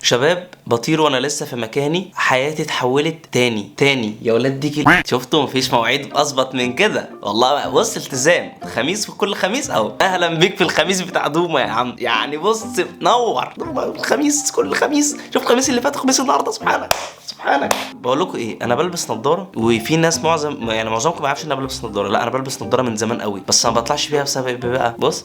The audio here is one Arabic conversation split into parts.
شباب بطير وانا لسه في مكاني، حياتي اتحولت تاني يا ولاد دي. شفتوا مفيش مواعيد اظبط من كده والله. بص التزام، خميس في كل خميس اهو. اهلا بيك في الخميس بتاع دوما يا عم. يعني بص نور دوما الخميس كل خميس. شوف الخميس اللي فات وخميس النهارده. سبحانك. بقول لكم ايه، انا بلبس نظاره وفي ناس معظمكم ما يعرفش ان انا بلبس نظاره. لا انا بلبس نظاره من زمان قوي، بس ما بطلعش فيها بسبب ايه بقى. بص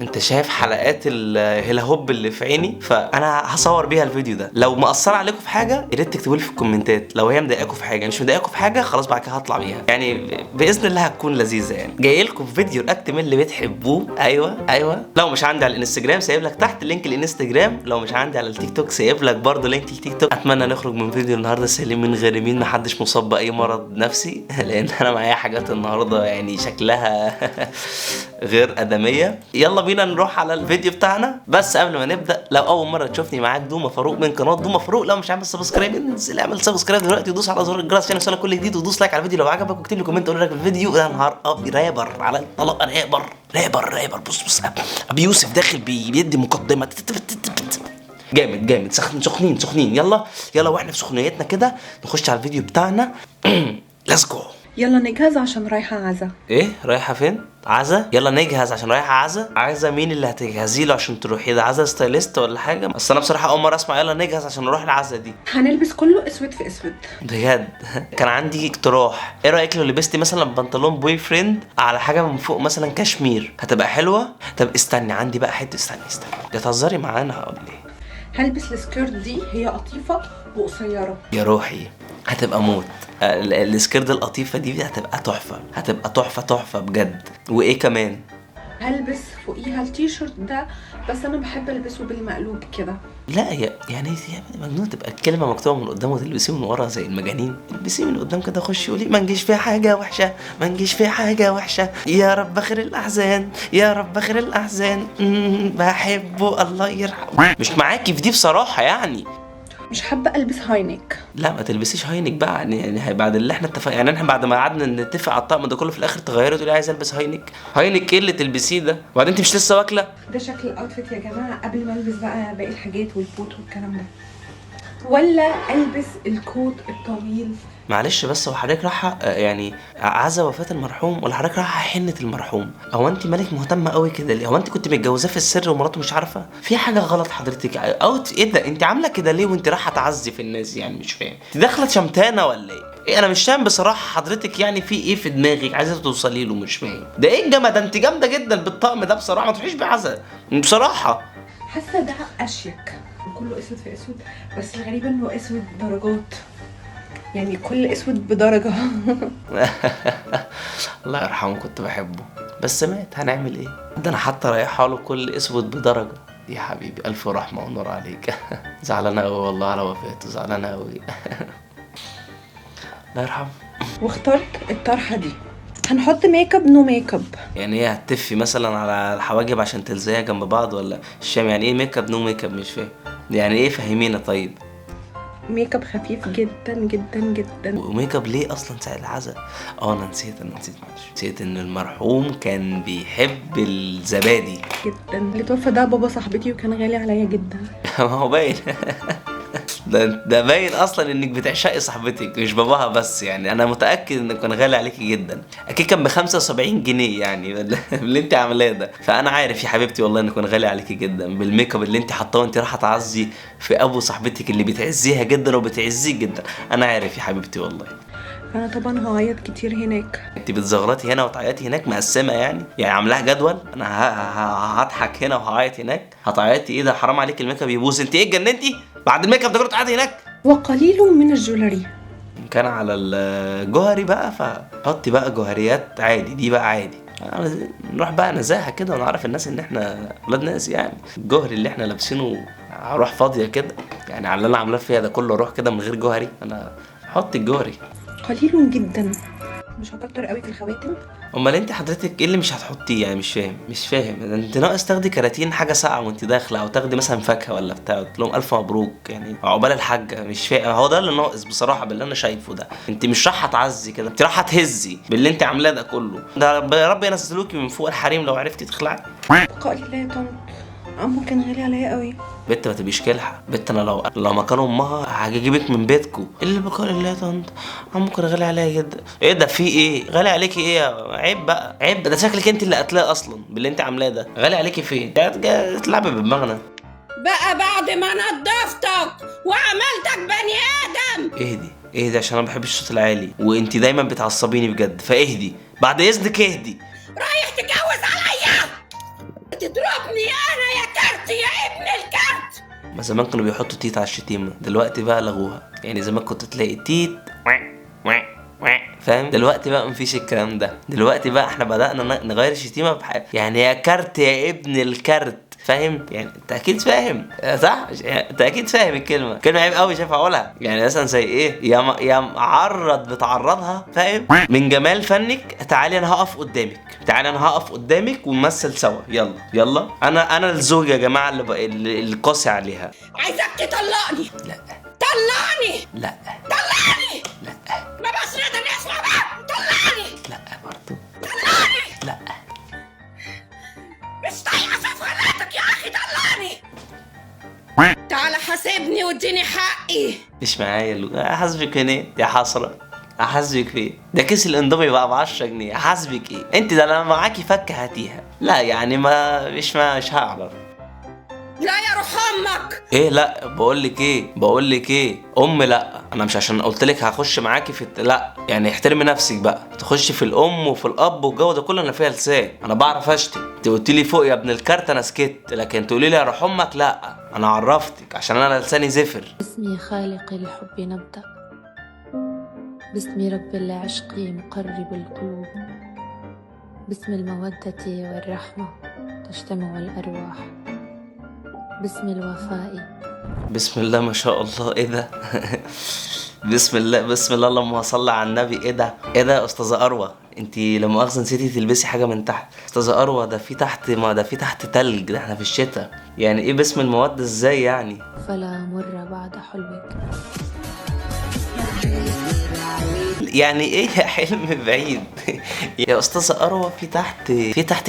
انت شايف حلقات الهيلا هوب اللي في عيني، فانا هصور بيها الفيديو ده. لو مأثر عليكم في حاجه يا ريت تكتبوا لي في الكومنتات. لو هي مضايقاكم في حاجه، مش مضايقاكم في حاجه، خلاص بعد كده هطلع بيها يعني باذن الله. هتكون لذيذه يعني. جاي لكم في فيديو رياكت من اللي بتحبوه. ايوه. لو مش عندي على الانستجرام سايب لك تحت لينك الانستجرام. لو مش عندي على التيك توك سايب لك برضه لينك التيك توك. اتمنى نخرج من فيديو النهارده سالمين غارمين، محدش مصاب باي مرض نفسي لان انا معايا حاجات النهارده يعني شكلها غير ادميه. يلا بينا نروح على الفيديو بتاعنا. بس قبل ما نبدا، لو اول مره تشوفني معاك دوما فاروق من قناه دوما فاروق، لو مش عامل سبسكرايب انزل اعمل سبسكرايب دلوقتي ودوس على زر الجرس عشان يوصلك كل جديد، ودوس لايك على الفيديو لو عجبك، واكتب لي كومنت قول لك في الفيديو. يا نهار ابيض رابر على الطلاق. رابر. بص ابي يوسف داخل بيدي مقدمه جامد. سخنين. يلا واحنا في سخنيتنا كده نخش على الفيديو بتاعنا. ليتس جو. يلا نجهز عشان رايحة عزا. ايه رايحة فين؟ عزا؟ يلا نجهز عشان رايحة عزا. عزا مين اللي هتجهزي له عشان تروحي؟ ده عزا ستايلست ولا حاجة؟ بس انا بصراحة اول مرة اسمع يلا نجهز عشان نروح العزا دي. هنلبس كله اسود في اسود بجد. كان عندي اقتراح، ايه رايك لو لبستي مثلا بنطلون بوي فريند على حاجة من فوق مثلا كشمير؟ هتبقى حلوة. طب استني عندي بقى حتة. استني بتهزري معانا ولا ايه؟ هلبس السكيرت دي، هي قطيفة وقصيرة يا روحي هتبقى موت. السكيرت القطيفة دي هتبقى تحفة بجد. وايه كمان؟ هلبس فوقيها التيشيرت ده، بس انا بحب البسه بالمقلوب كده. لا هي مجنون تبقى الكلمه مكتوبه من قدام وتلبسيه من ورا زي المجانين. البسيه من قدام كده، خشي قولي ما نجيش فيها حاجه وحشه، يا رب اخر الاحزان بحبه الله يرحمه. مش معاكي في دي بصراحه يعني. مش حابة البس هاينك. لا ما تلبسيش هاينك بقى يعني بعد اللي احنا اتفقنا. يعني احنا بعد ما قعدنا نتفق على الطقم ده كله في الاخر تغيري تقولي عايز البس هاينك ايه اللي تلبسيه ده؟ وبعدين انت مش لسه واكله؟ ده شكل الاوتفيت يا جماعة قبل ما البس بقى باقي الحاجات والبوت والكلام ده، ولا البس الكوت الطويل. معلش بس هو حضرتك رايحه يعني عزا وفاه المرحوم ولا حضرتك رايحه حنه المرحوم؟ هو انت مالك مهتمه قوي كده ليه؟ هو انت كنت متجوزاه في السر ومراته مش عارفه؟ في حاجه غلط حضرتك او ايه ده؟ انت عامله كده ليه وانت رايحه تعزي في الناس؟ يعني مش فاهم، انت داخله شمتانه ولا ايه؟ انا مش فاهم بصراحه حضرتك يعني في ايه في دماغك عايزه توصلي له؟ مش فاهم. ده ايه الجمال ده؟ انت جامده جدا بالطقم ده بصراحه، ما تروحيش بعزا بصراحه. حاسه ده اشيك، كله اسود في اسود، بس الغريب انه اسود درجات، يعني كل اسود بدرجه. الله يرحمه كنت بحبه بس مات، هنعمل ايه؟ ده انا حتى رايحه له كل اسود بدرجه. يا حبيبي الف رحمه ونور عليك. زعلانه قوي والله على وفاته، زعلانه قوي. الله يرحمه. واخترت الطرحه دي. هنحط ميك اب نو ميك اب. يعني ايه هتفي مثلا على الحواجب عشان تلزقيها جنب بعض ولا الشام؟ يعني ايه ميك اب نو ميك اب؟ مش فاهم يعني ايه، فهمينا طيب. ميك اب خفيف جدا. وميك اب ليه اصلا ساعه العزا؟ انا نسيت معلش. نسيت ان المرحوم كان بيحب الزبادي جدا. اللي توفى ده بابا صاحبتي وكان غالي عليا جدا. ما هو باين. ده باين اصلا انك بتعشقي صاحبتك مش باباها بس. يعني انا متاكد انه كان غالي عليكي جدا. اكيد كان ب75 جنيه يعني اللي انت عاملاه ده. فانا عارف يا حبيبتي والله انه كان غالي عليكي جدا بالميك اب اللي انت حاطاه وانت رايحه تعزي في ابو صاحبتك اللي بتعزيها جدا وبتعزيك جدا. انا عارف يا حبيبتي والله. انا طبعا هعيط كتير هناك. انت بتزغرطي هنا وتعيطي هناك؟ مقسمه يعني عاملاها جدول؟ انا هضحك هنا وهعيط هناك. هتعيطي ايه ده؟ حرام عليك الميك اب يبوظ. انت ايه اتجننتي؟ بعد الميك اب ده كنت قاعده هناك. وقليل من الجولري. كان على الجوهري بقى، فحطي بقى جوهريات عادي. دي بقى عادي نروح بقى نزاهه كده ونعرف الناس ان احنا ولاد ناس. يعني الجوهري اللي احنا لابسينه اروح فاضيه كده يعني على اللي انا عاملاه فيها ده كله اروح كده من غير جوهري؟ انا حط الجوهري. قليل جدا، مش هكتر قوي في الخواتم. امال انت حضرتك ايه اللي مش هتحطيه يعني؟ مش فاهم. انت ناقص تاخدي كراتين حاجه ساقعه وانت داخله، او تاخدي مثلا فاكهه ولا بتاع قلت لهم الف مبروك يعني عقبال الحاجه. مش فاهم، هو ده اللي ناقص بصراحه باللي انا شايفه ده. انت مش رايحه تعزي كده، انت رايحه تهزي باللي انت عاملاه ده كله. ده يا رب ينزلوكي من فوق الحريم لو عرفتي تخلعي. بقاء لله يا طنط، عمو كان غالي عليا قوي. بنت ما تبقيش كلحه، بنت انا لو مكان امها هجيبك من بيتكو. اللي بقول الله يا طنط عمو كان غالي عليا جدا. ايه ده في ايه غالي عليكي ايه؟ عيب بقى عيب، ده شكلك انت اللي قتلاه اصلا باللي انت عاملاه ده. غالي عليكي فين؟ تلعبي بدماغنا بقى بعد ما نضفتك وعملتك بني ادم. اهدي عشان انا ما بحبش الصوت العالي وانت دايما بتعصبيني بجد، فاهدي بعد اذنك اهدي. رايح تتجوز عليا؟ تضربني انا يا كارت يا ابن الكارت. ما زمان كانوا بيحطوا تيت على الشتيمه، دلوقتي بقى لغوها. يعني زمان كنت تلاقي تيت فاهم، دلوقتي بقى مفيش الكلام ده. دلوقتي بقى احنا بدأنا نغير الشتيمه يعني يا كارت يا ابن الكارت، فاهم؟ يعني انت اكيد فاهم صح؟ انت اكيد فاهم كلمه عيب قوي شايف اقولها. يعني مثلا زي ايه؟ يا معرض بتعرضها، فاهم؟ من جمال فنك تعالي انا هقف قدامك ونمثل سوا. يلا انا الزوج يا جماعه اللي قاسي عليها. عايزك تطلقني. لا طلقني. لا طلقني. لا ما بقاش نقدر نسمع بقى. طلقني. لا برضه طلقني. لا. مش طايقه سفراتك يا اخي. طلقني. تعال حاسبني واديني حقي. مش معايا احاسبك فين ايه يا حسره؟ احاسبك فين؟ ده كيس الاندومي بقى ب 10 جنيه. احاسبك ايه انت؟ ده انا معاكي فكه هاتيها. لا يعني مش هعرف. لا يا روح امك. ايه لا بقول لك ايه ام. لا انا مش عشان قلت لك هخش معاكي في لا يعني احترمي نفسك بقى. تخش في الام وفي الاب والجو ده كله انا فيها لسان، انا بعرف اشتم. انت قلت لي فوق يا ابن الكارت انا سكت، لكن تقولي لي يا روح امك لا. انا عرفتك عشان انا لساني زفر. باسمي خالق الحب نبدأ، باسم رب العشق مقرب القلوب، باسم المودة والرحمة تجتمع الأرواح، باسم الوفاء. بسم الله ما شاء الله. ايه ده؟ بسم الله اللهم صل على النبي. ايه ده يا استاذه اروى؟ انت لا مؤاخذه نسيتي تلبسي حاجه من تحت. استاذه اروى ده في تحت، ما ده في تحت تلج، ده احنا في الشتاء. يعني ايه باسم المواد ازاي يعني؟ فلا مر بعد حلوك. يعني ايه يا حلم بعيد؟ يا استاذه اروى في تحت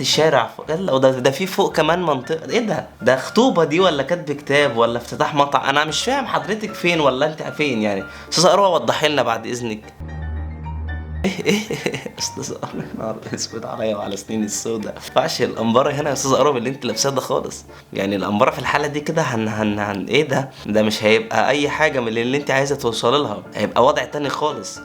الشارع يلا. وده في فوق كمان منطقه. ايه ده خطوبه دي ولا كاتب كتاب ولا افتتاح مطعم؟ انا مش فاهم حضرتك فين ولا انت فين يعني. استاذه اروى وضحي لنا بعد اذنك. ايه استاذ اروى نهار اسود عليا وعلى سنين السوداء. ما ينفعش الانباره هنا يا استاذ اروى اللي انت لابساه ده خالص. يعني الانباره في الحاله دي كده هن ايه ده مش هيبقى اي حاجه من اللي انت عايزه توصلي لها، هيبقى وضع تاني خالص.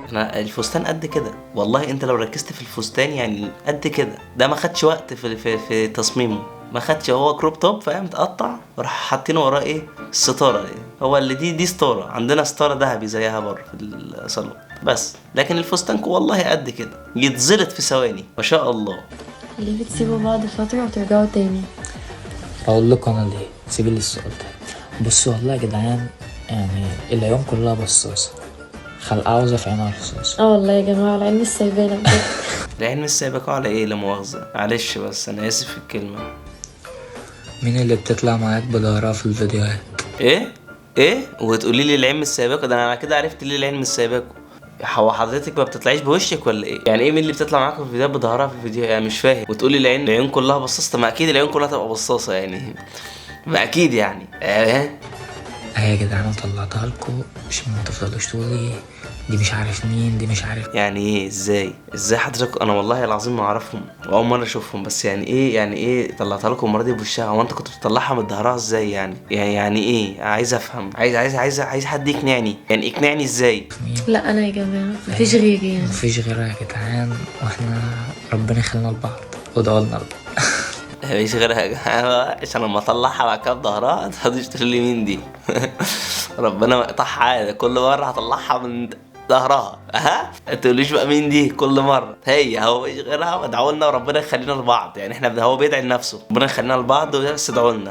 احنا الفستان قد كده والله. انت لو ركزت في الفستان يعني قد كده. ده ما خدش وقت في تصميمه، ما خدش. هو كروب توب فاهم، تقطع وراح حاطينه وراه ايه الستاره دي. هو اللي دي ستاره. عندنا ستاره ذهبي زيها بره في الصالون بس. لكن الفستان والله قد كده يتزلط في ثواني ما شاء الله. ليه بتسيبوا بعض فترة وترجعوا تاني؟ اقول لكم انا ليه. سيبي لي السؤال ده. بصوا والله يا جدعان، يعني العيون كلها بصاصه، خلقها عاوزه في عينها رصاص. والله يا جماعة العين مش سايبانا بجد. العين مش سايباكوا على ايه؟ لا مؤاخذه معلش بس انا اسف في الكلمه. مين اللي بتطلع معاك بظهرها في الفيديوهات؟ ايه وتقولي لي العين مش سايباكوا؟ ده انا كده عرفت ليه العين مش سايباكوا. هو حضرتك ما بتطلعيش بوشك ولا ايه؟ يعني ايه مين اللي بتطلع معاكم في الفيديوهات بظهرها في الفيديو؟ يعني مش فاهم. وتقولي العين كلها بصاصه. ما اكيد العيون كلها تبقى بصاصه يعني. ما اكيد يعني. يا جدعان انا طلعتها لكم عشان ما تفضلوش تقولي دي مش عارف مين، دي مش عارف. يعني ايه؟ ازاي حضرتك؟ انا والله العظيم ما اعرفهم واول مره اشوفهم. بس يعني ايه طلعتها لكم المره دي بوشها؟ هو انت كنت بتطلعها من ظهرها ازاي يعني ايه؟ عايز افهم. عايز حد يقنعني. يعني اقنعني ازاي؟ لا أنا يا جماعة مفيش غيري يعني. مفيش غيرها يا جدعان، واحنا ربنا يخلينا لبعض وادعوا لنا. مفيش غيرها عشان لما اطلعها بعد كده بظهرها ما تقعدوش تقولوا لي مين دي. ربنا ما يقطعها عادي. كل مره هطلعها من ظهرها ما تقوليش بقى مين دي كل مره. هو مفيش غيرها وادعوا لنا وربنا يخلينا لبعض. يعني احنا هو بيدعي لنفسه ربنا يخلينا لبعض بس ادعوا لنا.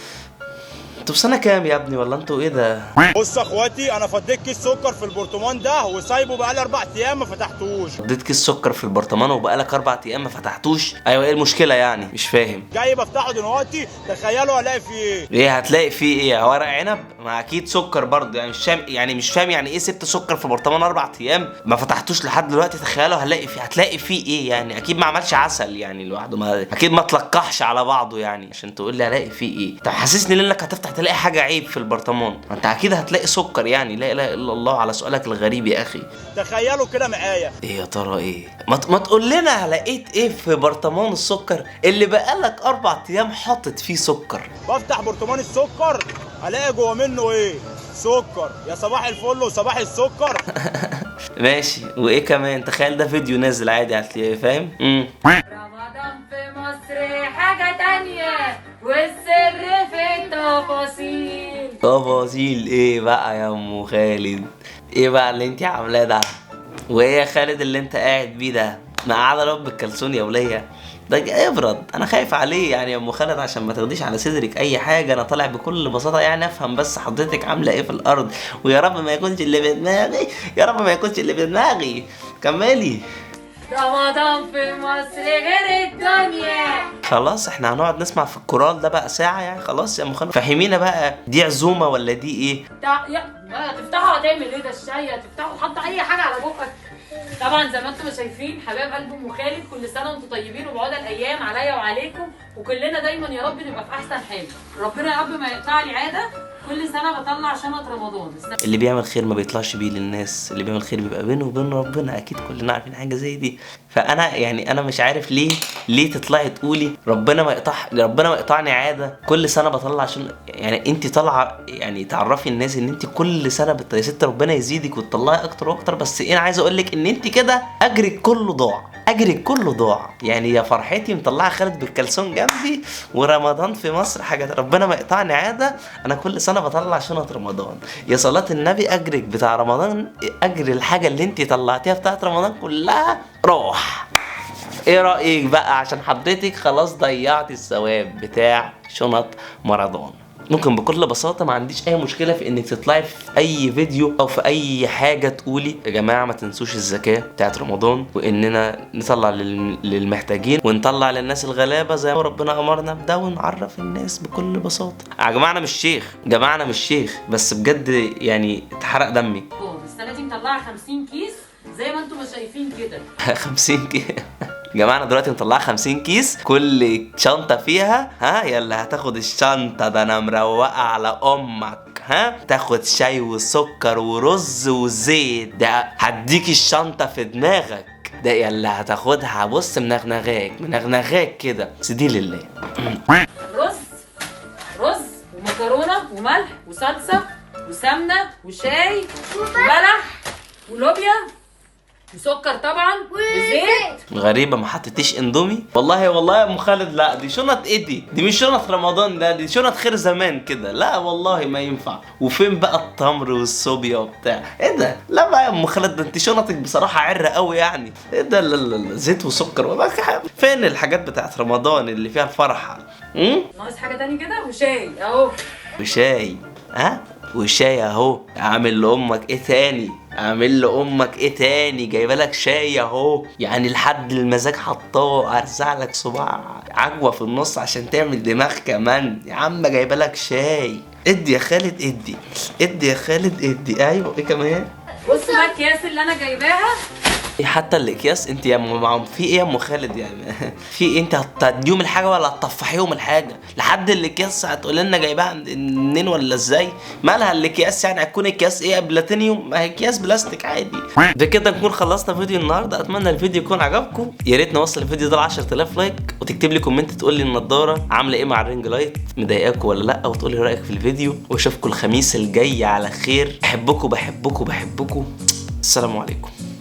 انتوا في سنه كام يا ابني ولا انتوا ايه ده؟ بص يا اخواتي، انا فضيت كيس سكر في البرطمان ده وسايبه بقالي 4 ايام ما فتحتوش. اديت كيس سكر في البرطمان وبقالك 4 ايام ما فتحتوش؟ ايوه ايه المشكله يعني؟ مش فاهم. جاي بفتحه دلوقتي، تخيلوا هلاقي فيه ايه؟ ايه هتلاقي فيه ايه؟ ورق عنب؟ ما اكيد سكر برضه يعني. مش فاهم يعني ايه سبت سكر في برطمان 4 ايام ما فتحتوش لحد دلوقتي؟ تخيلوا هتلاقي فيه ايه يعني؟ اكيد ما عملش عسل يعني لوحده، ما اكيد ما تلقحش على بعضه يعني عشان تقول لي هلاقي فيه ايه. طب حسسني انك هتفتح تلاقي حاجه عيب في البرطمان، ما انت اكيد هتلاقي سكر يعني. لا اله الا الله على سؤالك الغريب يا اخي. تخيلوا كده معايا. ايه يا ترى ايه؟ ما تقول لنا لقيت ايه في برطمان السكر اللي بقالك 4 ايام حاطط فيه سكر؟ بفتح برطمان السكر الاقي جوه منه ايه؟ سكر. يا صباح الفل وصباح السكر. ماشي، وايه كمان؟ تخيل ده فيديو نازل عادي هتلاقيه، فاهم؟ رمضان في مصر حاجة تانية والسر في التفاصيل. تفاصيل ايه بقى يا ام خالد؟ ايه بقى اللي انت عاملاه ده؟ وايه يا خالد اللي انت قاعد بيه ده؟ ما قاعد رب الكلسون يا وليه. ده ابرد، انا خايف عليه يعني يا ام خالد عشان ما تاخديش على صدرك اي حاجه. انا طالع بكل بساطه يعني افهم بس حضرتك عامله ايه في الارض، ويا رب ما يكونش اللي في دماغي، يا رب ما يكونش اللي في دماغي. كملي. رمضان في مصر غير الدنيا. خلاص احنا هنقعد نسمع في الكورال ده بقى ساعه يعني؟ خلاص يا ام خالد فهمينا بقى، دي عزومه ولا دي ايه؟ تفتحوا هتعمل ايه؟ ده الشاي هتفتحوا تحط اي حاجه على بقك. طبعا زي ما انتم شايفين حبايب قلب ام خالد، كل سنه وانتم طيبين وبعود الايام عليا وعليكم، وكلنا دايما يا رب نبقى في احسن حال. ربنا يا رب ما يقطع لي عاده، كل سنه بطلع شنطه رمضان. اللي بيعمل خير ما بيطلعش بيه للناس، اللي بيعمل خير بيبقى بينه وبين ربنا، اكيد كلنا عارفين حاجه زي دي. فانا يعني انا مش عارف ليه تطلعي تقولي ربنا ما يقطعني عاده كل سنه بطلع يعني انت طالعه يعني تعرفي الناس ان انت كل سنه يا ست ربنا يزيدك وتطلعي اكتر واكتر. بس انا عايز اقول لك ان انت كده اجرك كله ضاع يعني. يا فرحتي مطلعه خالد بالكلسون جنبي، ورمضان في مصر حاجه ربنا ما يقطعني عاده. انا كل سنه بطلع شنط رمضان. يا صلاه النبي اجرك بتاع رمضان، اجر الحاجه اللي انت طلعتيها بتاعت رمضان كلها روح. ايه رايك بقى؟ عشان حضرتك خلاص ضيعتي الثواب بتاع شنط رمضان. ممكن بكل بساطه ما عنديش اي مشكله في انك تطلعي في اي فيديو او في اي حاجه تقولي يا جماعه ما تنسوش الزكاه بتاعت رمضان، واننا نطلع للمحتاجين ونطلع للناس الغلابه زي ما ربنا امرنا بده، ونعرف الناس بكل بساطه. يا جماعه انا مش شيخ بس بجد يعني اتحرق دمي. السنه دي مطلعه 50 كيس زي ما انتم شايفين كده. 50 كيس يا جماعه انا دلوقتي مطلعه 50 كيس، كل شنطه فيها يلا هتاخد الشنطه ده انا مروقه على امك، تاخد شاي وسكر ورز وزيت، ده هديك الشنطه في دماغك، ده يلا هتاخدها بص منغنغاك كده سيدي لله. رز ومكرونه وملح وصلصه وسمنه وشاي وبلح ولوبيا وسكر طبعا وزيت. غريبه ما حطيتيش اندومي؟ والله يا ام خالد لا، دي شنط ايه دي مش شنط رمضان، دي شنط خير زمان كده. لا والله ما ينفع. وفين بقى التمر والصوبيا وبتاع؟ ايه ده؟ لا بقى يا ام خالد، ده انت شنطك بصراحه عره قوي يعني. ايه ده؟ لا زيت وسكر. فين الحاجات بتاعت رمضان اللي فيها الفرحه؟ ناقص حاجه تاني كده وشاي اهو. وشاي اهو. اعمل لامك ايه تاني؟ جايبه لك شاي اهو يعني لحد المزاج حطاه. ارزع لك صباع عجوه في النص عشان تعمل دماغ كمان يا عم. جايبه لك شاي. ادي يا خالد ادي يا خالد ادي. ايوه ايه كمان؟ بص الاكياس اللي انا جايباها. حتى الاكياس انت يا في ايه يا ام خالد يعني؟ في ايه؟ انت هتديهم الحاجه ولا هتطفحيهم الحاجه؟ لحد الاكياس هتقول لنا جايباها منين ولا ازاي؟ مالها الاكياس يعني؟ هتكون اكياس ايه؟ بلاتينيوم؟ ما هي اكياس بلاستيك عادي. بكده نكون خلصنا فيديو النهارده. اتمنى الفيديو يكون عجبكم. يا ريت نوصل الفيديو ده ل 10000 لايك، وتكتب لي كومنت تقول لي النضاره عامله ايه مع الرينج لايت، مضايقاكم ولا لا، وتقول لي رايك في الفيديو. واشوفكم الخميس الجاي على خير. بحبكم. السلام عليكم.